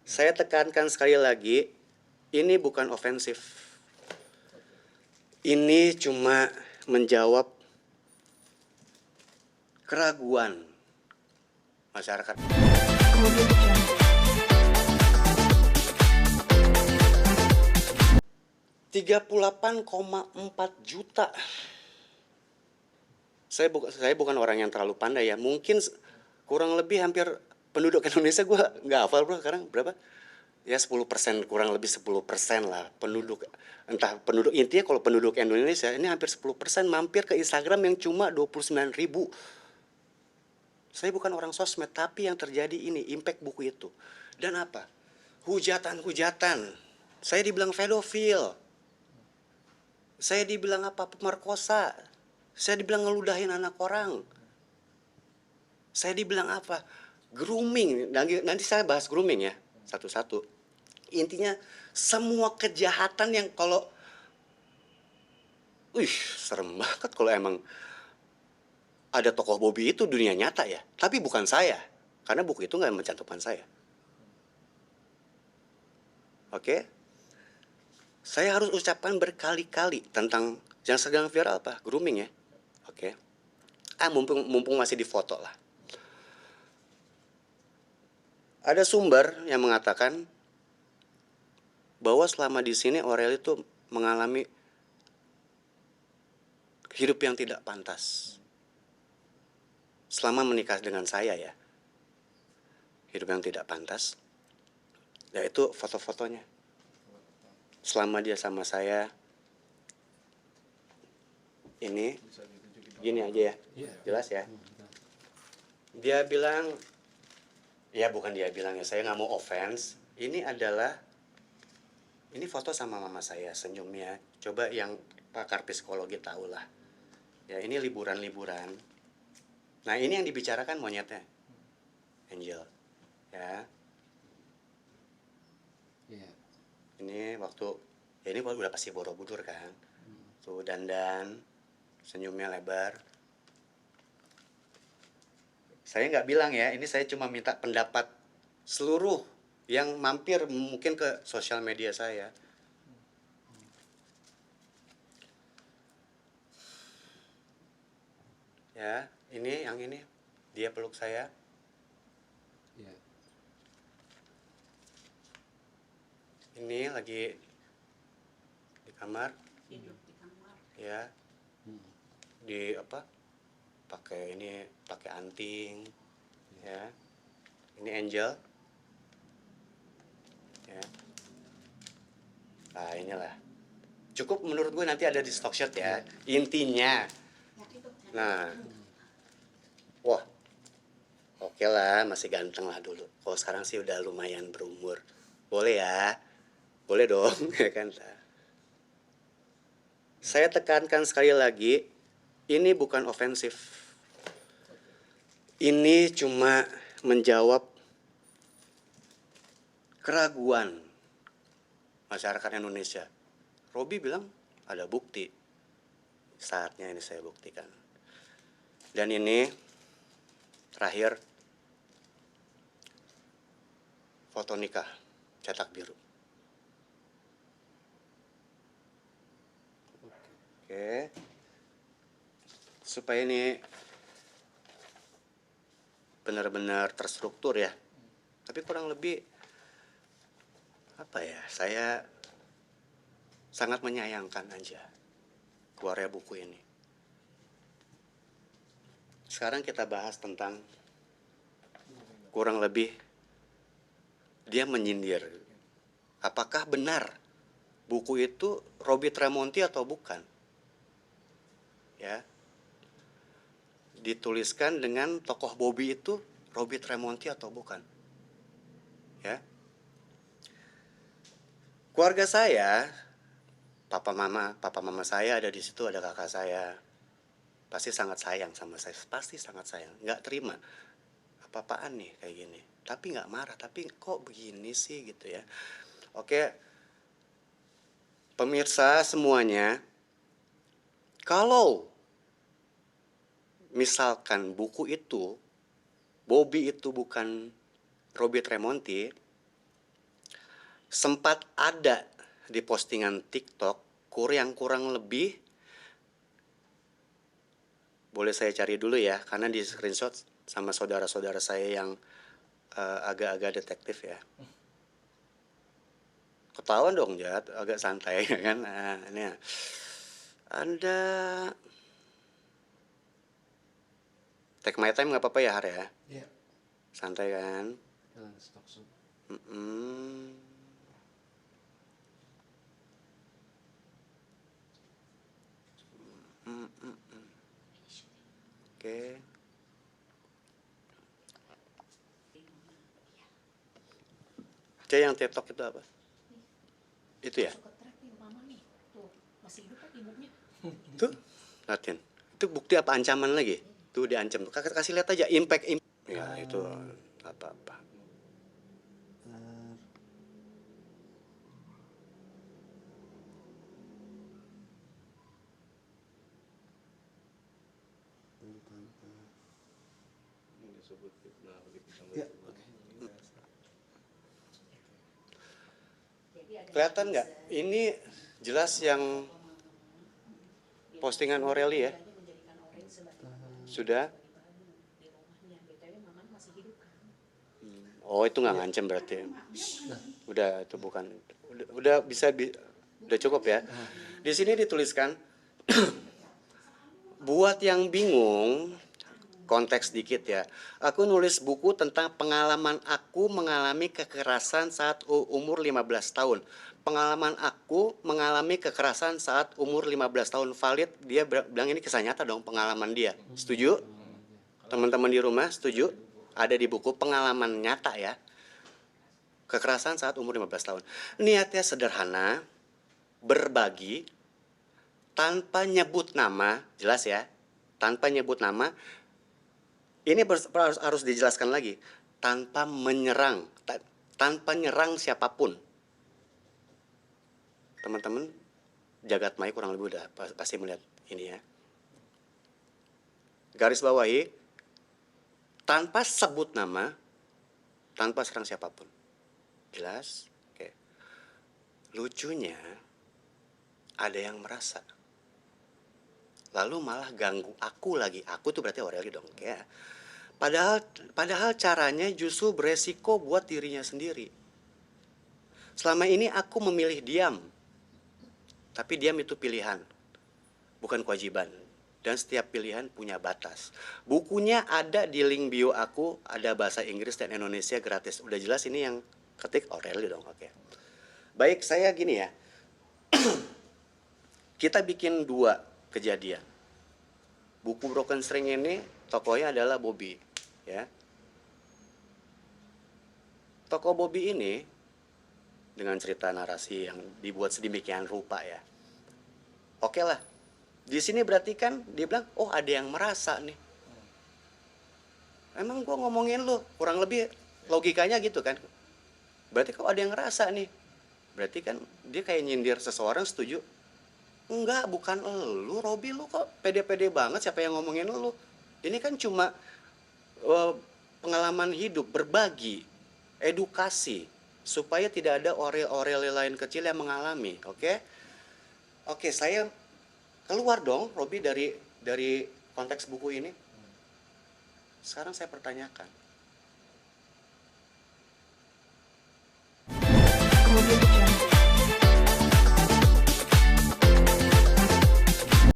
Saya tekankan sekali lagi, ini bukan ofensif. Ini cuma menjawab keraguan masyarakat. 38,4 juta. Saya bukan orang yang terlalu pandai ya. Mungkin kurang lebih hampir penduduk Indonesia, gue nggak hafal bro sekarang berapa. Ya 10%, kurang lebih 10% lah penduduk. Entah penduduk, intinya kalau penduduk Indonesia ini hampir 10% mampir ke Instagram yang cuma 29.000. Saya bukan orang sosmed, tapi yang terjadi ini, impact buku itu. Dan apa? Hujatan-hujatan. Saya dibilang pedofil. Saya dibilang apa? Pemerkosa. Saya dibilang ngeludahin anak orang. Saya dibilang apa? Grooming. Nanti saya bahas grooming ya, satu-satu. Intinya semua kejahatan yang kalau serem banget kalau emang ada tokoh Bobby itu dunia nyata ya. Tapi bukan saya. Karena buku itu nggak mencantumkan saya. Oke? Saya harus ucapkan berkali-kali tentang yang sedang viral apa? Grooming ya. Oke. Mumpung masih di foto lah. Ada sumber yang mengatakan bahwa selama di sini Aurel itu mengalami hidup yang tidak pantas. Selama menikah dengan saya ya. Hidup yang tidak pantas. Yaitu foto-fotonya. Selama dia sama saya, ini gini aja ya, jelas ya. Dia bilang, ya bukan dia bilang ya, saya nggak mau offense. Ini foto sama mama saya senyumnya. Coba yang pakar psikologi tahu lah. Ya ini liburan-liburan. Nah ini yang dibicarakan monyetnya, Angel. Ya. Ini waktu, ya ini udah pasti Borobudur kan. Tuh dandan, senyumnya lebar. Saya nggak bilang ya, ini saya cuma minta pendapat seluruh yang mampir mungkin ke sosial media saya. Ya, yang ini, dia peluk saya. Ini lagi di kamar. Ya, di apa? Pakai anting. Ya, ini Angel. Ya. Nah inilah. Cukup menurut gue nanti ada di stock shot ya. Intinya. Nah, wah, oke lah, masih ganteng lah dulu. Kalau sekarang sih udah lumayan berumur. Boleh ya, boleh dong, ya kan? Saya tekankan sekali lagi, ini bukan ofensif. Ini cuma menjawab keraguan masyarakat Indonesia. Robi bilang ada bukti. Saatnya ini saya buktikan. Dan ini terakhir foto nikah cetak biru. Oke. Supaya ini benar-benar terstruktur ya. Tapi kurang lebih apa ya? Saya sangat menyayangkan aja keluarnya buku ini. Sekarang kita bahas tentang kurang lebih dia menyindir. Apakah benar buku itu Robi Tremonti atau bukan? Ya. Dituliskan dengan tokoh Bobby itu Robi Tremonti atau bukan? Ya. Keluarga saya, papa mama saya ada di situ, ada kakak saya. Pasti sangat sayang sama saya, pasti sangat sayang. Nggak terima, apa-apaan nih kayak gini. Tapi nggak marah, tapi kok begini sih gitu ya. Oke, pemirsa semuanya, kalau misalkan buku itu, Bobby itu bukan Robi Tremonti, sempat ada di postingan TikTok yang kurang lebih, boleh saya cari dulu ya, karena di screenshot sama saudara-saudara saya yang agak-agak detektif ya. Ketahuan dong Jat, agak santai kan. Nah, ini ya. Ada take my time nggak apa-apa ya Har ya? Iya. Santai kan? Stok sup. Oke. Cek yang TikTok itu apa? Itu ya? Tuh, latihan. Itu bukti apa ancaman lagi? Tuh diancam. Kakak kasih lihat aja impact. Ya itu apa-apa. Ya. Kelihatan nggak? Ini jelas yang postingan Aureli ya? Sudah? Oh itu nggak ngancem berarti? Udah itu bukan. Udah bisa udah cukup ya. Di sini dituliskan buat yang bingung, konteks dikit ya. Aku nulis buku tentang pengalaman aku mengalami kekerasan saat umur 15 tahun. Pengalaman aku mengalami kekerasan saat umur 15 tahun. Valid, dia bilang ini kisah nyata dong pengalaman dia. Setuju? Teman-teman di rumah setuju? Ada di buku pengalaman nyata ya. Kekerasan saat umur 15 tahun. Niatnya sederhana, berbagi, tanpa nyebut nama, jelas ya. Tanpa nyebut nama, ini harus dijelaskan lagi, tanpa menyerang, tanpa nyerang siapapun. Teman-teman, jagat maya kurang lebih udah pasti melihat ini ya. Garis bawahi, tanpa sebut nama, tanpa serang siapapun. Jelas? Oke. Lucunya, ada yang merasa. Lalu malah ganggu aku lagi. Aku tuh berarti Aureli dong. Ya. Padahal caranya justru beresiko buat dirinya sendiri. Selama ini aku memilih diam. Tapi diam itu pilihan, bukan kewajiban. Dan setiap pilihan punya batas. Bukunya ada di link bio aku, ada bahasa Inggris dan Indonesia gratis. Udah jelas ini yang ketik Aureli dong, oke. Baik, saya gini ya. Kita bikin 2 kejadian. Buku Broken String ini tokohnya adalah Bobby, ya. Tokoh Bobby ini dengan cerita narasi yang dibuat sedemikian rupa ya. Oke lah. Di sini berarti kan dia bilang, oh ada yang merasa nih. Emang gua ngomongin lu, kurang lebih logikanya gitu kan. Berarti kok ada yang ngerasa nih. Berarti kan dia kayak nyindir seseorang, setuju? Enggak, bukan lu, Robi, lu kok pede-pede banget, siapa yang ngomongin lu? Ini kan cuma pengalaman hidup, berbagi, edukasi, supaya tidak ada Aureli lain kecil yang mengalami, oke? Oke, saya keluar dong, Robi, dari konteks buku ini. Sekarang saya pertanyakan,